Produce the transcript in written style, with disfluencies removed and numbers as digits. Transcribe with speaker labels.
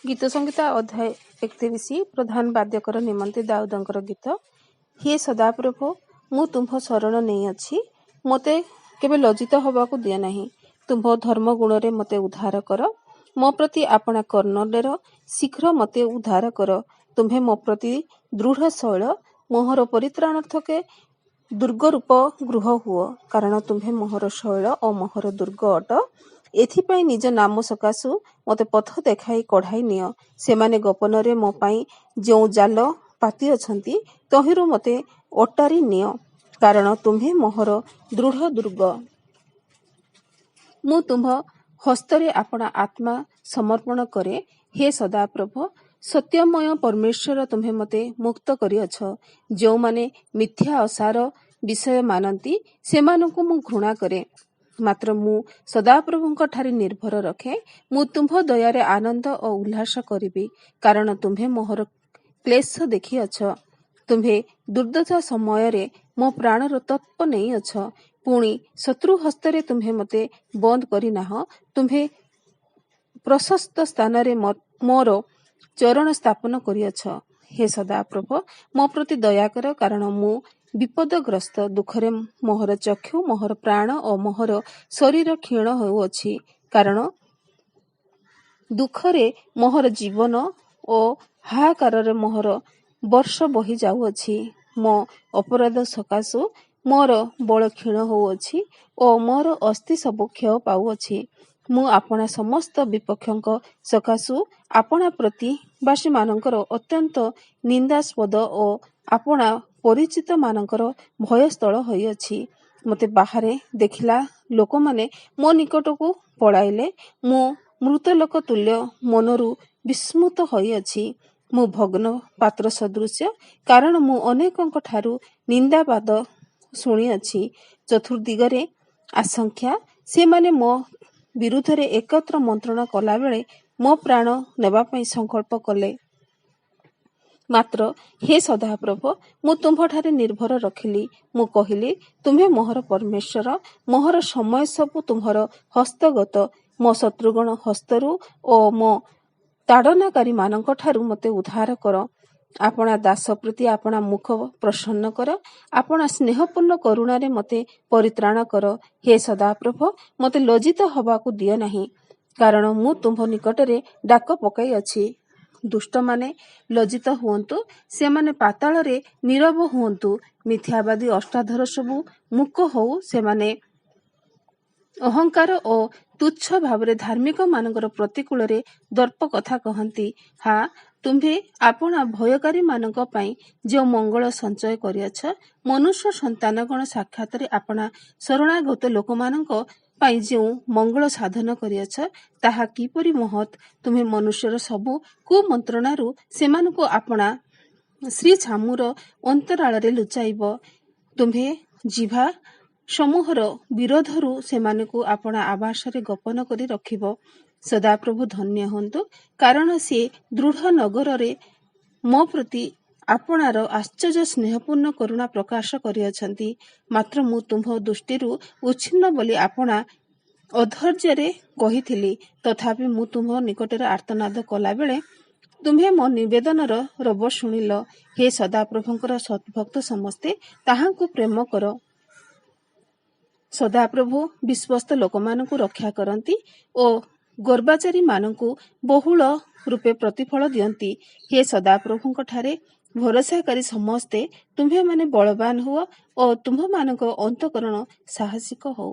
Speaker 1: गीत संगीता अध्याय 31 प्रधान वाद्यकर निमंते दाऊदंकर गीत। हे सदाप्रभु मु तुम्भ शरण नहीं अच्छी, मते केबे लज्जित होबाकु दिए नहीं। तुम्भ धर्म गुण रे मते उद्धार कर, मो प्रति आपणा कर्णर शीघ्र मते उद्धार कर। तुम्भे मो प्रति दृढ़ शैल, मोहर परित्राणार्थके दुर्ग रूप गृह हुओ, कारण तुम्भे मोहर शैल और मोहर दुर्ग अट। एथिपाई निज नाम सकाशु मते पथ देखाई कढ़ाई नियो। सेमाने गोपन मो पाई जो जाल पाती अछंती तहिरु मते अटारी नियो, कारण तुम्हे मोहर दृढ़ दुर्ग। मु तुम्भ हस्तरे आपणा आत्मा समर्पण करे। हे सदाप्रभ सत्यमय परमेश्वर तुम्हे मते मुक्त करिअछ। जो माने मिथ्या असार विषय मानती सेमानकु मु घृणा करे, मात्र मु सदाप्रभुଙ୍କ ठारे निर्भर रखे। मु तुम्भ दयारे आनंद और उल्लास करिबी, कारण तुम्हे मोहर क्लेश देखिअछ। तुम्हे दुर्दशा समय रे मो प्राणर तत्व नहीं अछ। पुणी शत्रु हस्तरे तुम्हे मते बंद करी नाह। तुम्हे प्रशस्त स्थान रे मोर चरण स्थापन करिअछ। हे सदाप्रभ मो प्रति दया कर, कारण मु विपदग्रस्त। दुखरे मोहर चक्षु, मोहर प्राण और मोहर शरीर क्षीण होउअछि, कारण दुखरे मोहर जीवन और हाहाकार मोहर वर्ष बही जाउअछि। मो अपराध सकाशु मोर बल क्षीण होउअछि और मोर अस्थि सब क्षय पाउअछि। मु आपणा समस्त विपक्षक सकाशु आपणा प्रतिबासी मानकर अत्यंत निंदास्पद और आपणा परिचित मानकर भयस्थल होइअछि। मते बाहरे देखिला लोक माने मो निकटकू पळाइले। मु मृतलोक तुल्य मनरु विस्मृत होइअछि। मु भग्न पात्र सदृश, कारण मु अनेकଙ୍କ ठारू निंदाबाद शुणिअछि। चतुर्दिगरे आशंका, से माने मो विरुद्धरे एकत्र मंत्रणा कला बेले मो प्राण नेबा पई संकल्प कले। मात्र हे सदाप्रभ मु तुम्भ ठारे निर्भर रखिली। मु कहिली तुम्हे मोहर परमेश्वर, मोहर समय सबु तुम्हर हस्तगत। मो शत्रुगण हस्तरु और मो ताड़नाकारी मानक ठारू मते उद्धार कर। आपणा दास प्रति आपणा मुख प्रसन्न कर, आपणा स्नेहपूर्ण करुणा रे मते परित्राण कर। हे सदाप्रभ मते लज्जित हबाकू दिए नहीं, कारण मु तुम्भ निकटरे डाक पकाई अछि। दुष्ट माने लज्जित हुअन्तु, से माने पाताल रे नीरव हुअन्तु। मिथ्यावादी अष्टाधर सबु मुक होउ, से माने अहंकार और तुच्छ भावरे धार्मिक मानकर प्रतिकूल रे दर्प कथा कहंती। हाँ, तुम्हे आपणा भयकारी मानक पाई जो मंगल संचय करिअछ। मनुष्य संतानगण साक्षात रे आपणा शरणागत लोक मानक पाई जो मंगल साधन करिअछ, ताहा किपरि महत। तुम्हे मनुष्यर सबु कुमंत्रणारु सेमानकु आपणा श्री छामुर अंतराल रे लुचाइब। तुम्हे जिभा समूहर विरोधरु सेमानकु आपणा आवास रे गोपन करी रखिब। सदाप्रभु धन्य हुंतु, कारण से दृढ़ नगर रे मो प्रति आपणार आश्चर्य स्नेहपूर्ण करुणा प्रकाश करिअछंती। मात्र मु तुम्भ दृष्टिरु उच्छिन्न बोली आपणा अधैर्य कहिथिली। तथापि मु तुम्भ निकटरे आर्तनाद कला बेले तुम्हे मो निवेदनर रब शुणिल। हे सदाप्रभुंकर सद्भक्त समस्ते ताहांकु प्रेम कर। सदाप्रभु विश्वस्त लोकमानंकु रक्षा करंती और गर्वाचारी मानंकु बहुल रूपे प्रतिफल दियंती। हे सदाप्रभुंक ठारे भरोसाकारी समस्ते तुम्हे माने बलवान हुआ और तुम्भ मानक अंतकरण साहसिक हो।